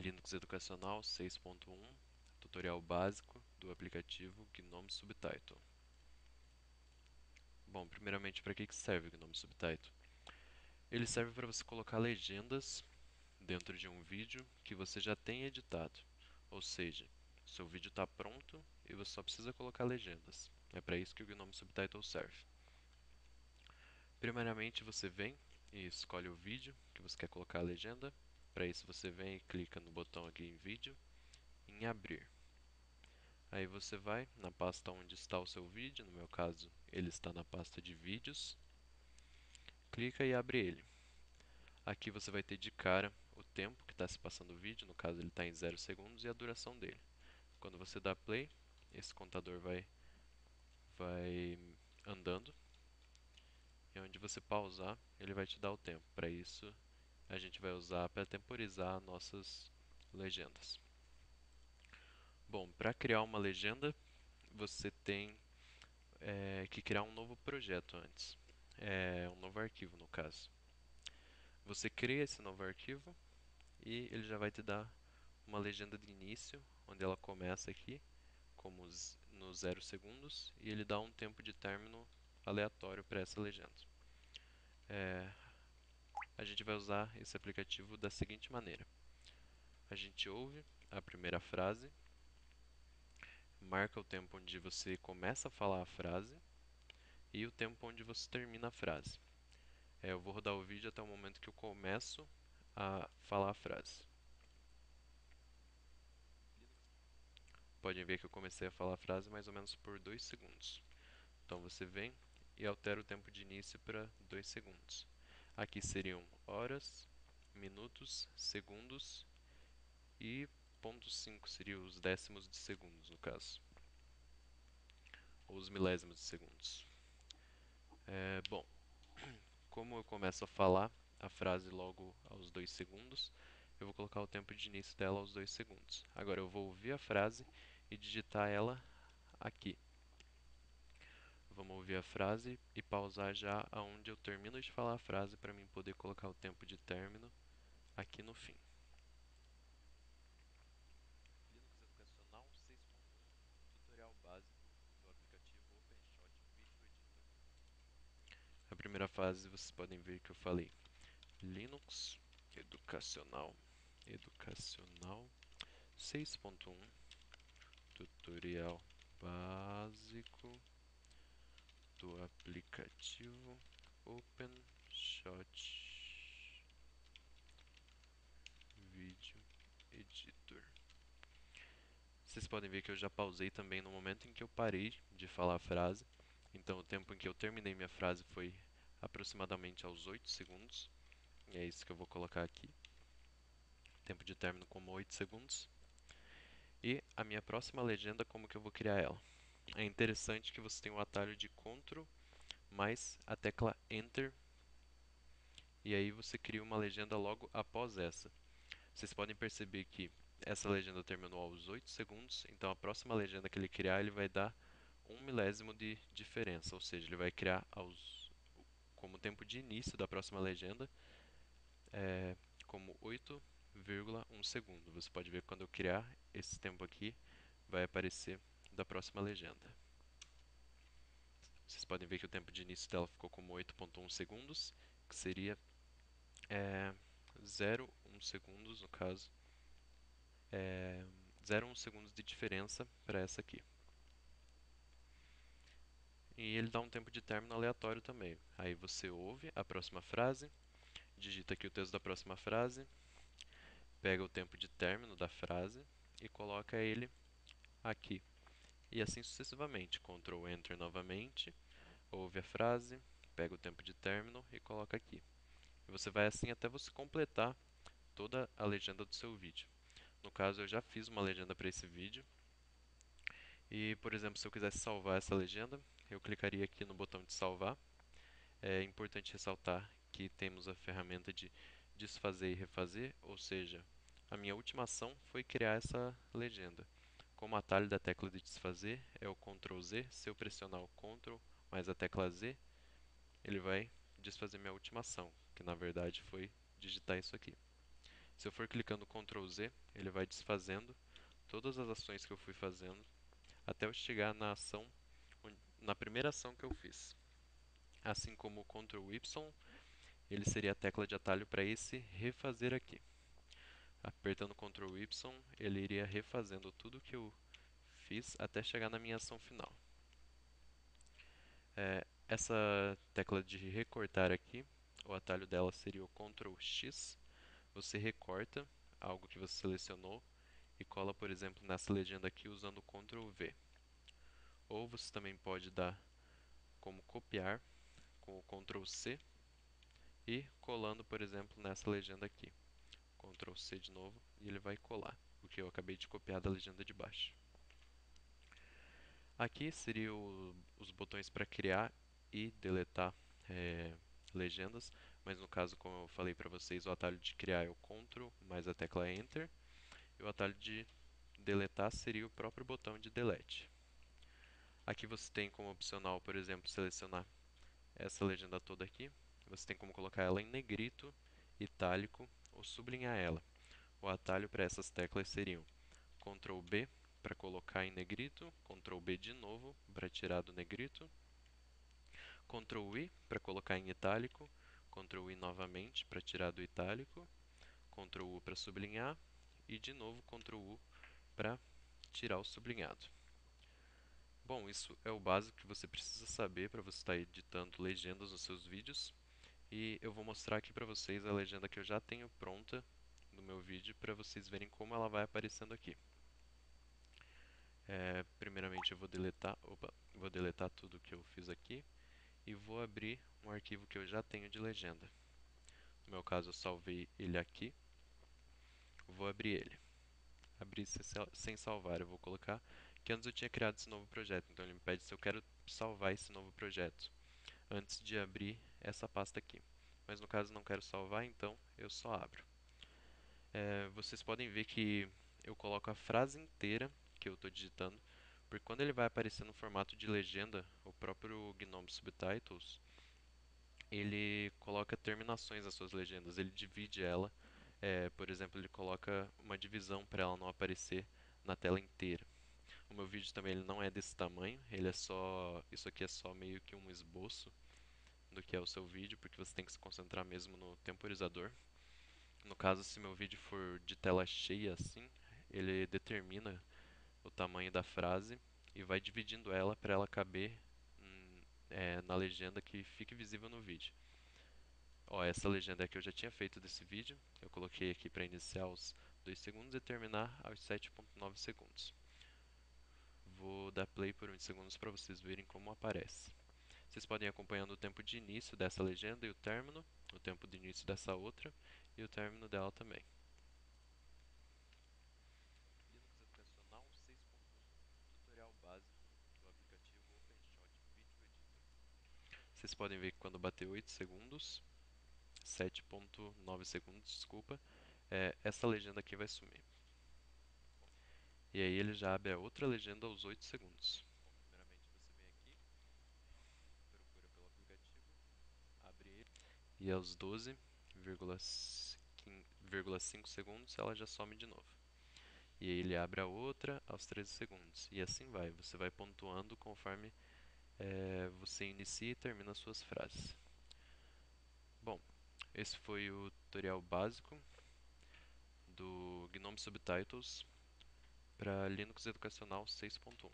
Linux Educacional 6.1, tutorial básico do aplicativo GNOME Subtitle. Bom, primeiramente, para que serve o GNOME Subtitle? Ele serve para você colocar legendas dentro de um vídeo que você já tem editado. Ou seja, seu vídeo está pronto e você só precisa colocar legendas. É para isso que o GNOME Subtitle serve. Primeiramente, você vem e escolhe o vídeo que você quer colocar a legenda. Para isso, você vem e clica no botão aqui em vídeo, em abrir. Aí você vai na pasta onde está o seu vídeo, no meu caso ele está na pasta de vídeos, clica e abre ele. Aqui você vai ter de cara o tempo que está se passando o vídeo, no caso ele está em 0 segundos, e a duração dele. Quando você dá play, esse contador vai andando, e onde você pausar, ele vai te dar o tempo. Para isso, a gente vai usar para temporizar nossas legendas. Bom, para criar uma legenda, você tem que criar um novo projeto antes. Um novo arquivo, no caso. Você cria esse novo arquivo e ele já vai te dar uma legenda de início, onde ela começa aqui, como no 0 segundos, e ele dá um tempo de término aleatório para essa legenda. A gente vai usar esse aplicativo da seguinte maneira. A gente ouve a primeira frase, marca o tempo onde você começa a falar a frase e o tempo onde você termina a frase. Eu vou rodar o vídeo até o momento que eu começo a falar a frase. Podem ver que eu comecei a falar a frase mais ou menos por 2 segundos. Então você vem e altera o tempo de início para 2 segundos. Aqui seriam horas, minutos, segundos e 0,5 seriam os décimos de segundos, no caso. Ou os milésimos de segundos. Bom, como eu começo a falar a frase logo aos 2 segundos, eu vou colocar o tempo de início dela aos 2 segundos. Agora eu vou ouvir a frase e digitar ela aqui. Vamos ouvir a frase e pausar já aonde eu termino de falar a frase para mim poder colocar o tempo de término aqui no fim. Linux Educacional 6.1, tutorial básico do aplicativo OpenShot Video Editor. A primeira fase vocês podem ver que eu falei Linux Educacional 6.1, tutorial básico do aplicativo OpenShot Video Editor. Vocês podem ver que eu já pausei também no momento em que eu parei de falar a frase. Então o tempo em que eu terminei minha frase foi aproximadamente aos 8 segundos. E é isso que eu vou colocar aqui. Tempo de término como 8 segundos. E a minha próxima legenda, como que eu vou criar ela? É interessante que você tem o atalho de Ctrl mais a tecla Enter. E aí você cria uma legenda logo após essa. Vocês podem perceber que essa legenda terminou aos 8 segundos, então a próxima legenda que ele criar, ele vai dar 1 milésimo de diferença, ou seja, ele vai criar como tempo de início da próxima legenda como 8,1 segundo. Você pode ver que quando eu criar esse tempo aqui, vai aparecer da próxima legenda. Vocês podem ver que o tempo de início dela ficou como 8,1 segundos, que seria 0,1 segundos no caso. 0,1 segundos de diferença para essa aqui. E ele dá um tempo de término aleatório também. Aí você ouve a próxima frase, digita aqui o texto da próxima frase, pega o tempo de término da frase e coloca ele aqui. E assim sucessivamente. Ctrl Enter novamente, ouve a frase, pega o tempo de término e coloca aqui. E você vai assim até você completar toda a legenda do seu vídeo. No caso, eu já fiz uma legenda para esse vídeo. E, por exemplo, se eu quisesse salvar essa legenda, eu clicaria aqui no botão de salvar. É importante ressaltar que temos a ferramenta de desfazer e refazer, ou seja, a minha última ação foi criar essa legenda. Como atalho da tecla de desfazer é o Ctrl Z, se eu pressionar o Ctrl mais a tecla Z, ele vai desfazer minha última ação, que na verdade foi digitar isso aqui. Se eu for clicando Ctrl Z, ele vai desfazendo todas as ações que eu fui fazendo até eu chegar na ação, na primeira ação que eu fiz. Assim como o Ctrl Y, ele seria a tecla de atalho para esse refazer aqui. Apertando Ctrl Y, ele iria refazendo tudo que eu fiz até chegar na minha ação final. Essa tecla de recortar aqui, o atalho dela seria o Ctrl X. Você recorta algo que você selecionou e cola, por exemplo, nessa legenda aqui usando o Ctrl V. Ou você também pode dar como copiar com o Ctrl C e colando, por exemplo, nessa legenda aqui. Ctrl C de novo e ele vai colar o que eu acabei de copiar da legenda de baixo. Aqui seriam os botões para criar e deletar legendas, mas no caso, como eu falei para vocês, o atalho de criar é o Ctrl mais a tecla Enter, e o atalho de deletar seria o próprio botão de Delete. Aqui você tem como opcional, por exemplo, selecionar essa legenda toda aqui. Você tem como colocar ela em negrito, itálico ou sublinhar ela. O atalho para essas teclas seriam Ctrl B para colocar em negrito, Ctrl B de novo para tirar do negrito, Ctrl I para colocar em itálico, Ctrl I novamente para tirar do itálico, Ctrl U para sublinhar e de novo Ctrl U para tirar o sublinhado. Bom, isso é o básico que você precisa saber para você estar editando legendas nos seus vídeos. E eu vou mostrar aqui para vocês a legenda que eu já tenho pronta no meu vídeo para vocês verem como ela vai aparecendo aqui. Primeiramente eu vou deletar tudo que eu fiz aqui e vou abrir um arquivo que eu já tenho de legenda. No meu caso eu salvei ele aqui, vou abrir ele. Abrir sem salvar, eu vou colocar que antes eu tinha criado esse novo projeto, então ele me pede se eu quero salvar esse novo projeto antes de abrir essa pasta aqui. Mas no caso não quero salvar, então eu só abro. Vocês podem ver que eu coloco a frase inteira que eu estou digitando, porque quando ele vai aparecer no formato de legenda, o próprio GNOME Subtitles, ele coloca terminações às suas legendas, ele divide ela. Por exemplo, ele coloca uma divisão para ela não aparecer na tela inteira. O meu vídeo também ele não é desse tamanho, ele é só, isso aqui é só meio que um esboço do que é o seu vídeo, porque você tem que se concentrar mesmo no temporizador. No caso, se meu vídeo for de tela cheia assim, ele determina o tamanho da frase e vai dividindo ela para ela caber na legenda que fique visível no vídeo. Ó, essa legenda é que eu já tinha feito desse vídeo, eu coloquei aqui para iniciar aos 2 segundos e terminar aos 7.9 segundos. Vou dar play por uns segundos para vocês verem como aparece. Vocês podem ir acompanhando o tempo de início dessa legenda e o término, o tempo de início dessa outra e o término dela também. Linux Educacional 6.1, tutorial básico do aplicativo OpenShot Video Editor. Vocês podem ver que quando bater 8 segundos, 7.9 segundos, desculpa, essa legenda aqui vai sumir. E aí ele já abre a outra legenda aos 8 segundos. Bom, primeiramente você vem aqui, procura pelo aplicativo, abre ele, e aos 12,5 segundos ela já some de novo. E aí ele abre a outra aos 13 segundos. E assim vai, você vai pontuando conforme você inicia e termina as suas frases. Bom, esse foi o tutorial básico do GNOME Subtitles para Linux Educacional 6.1.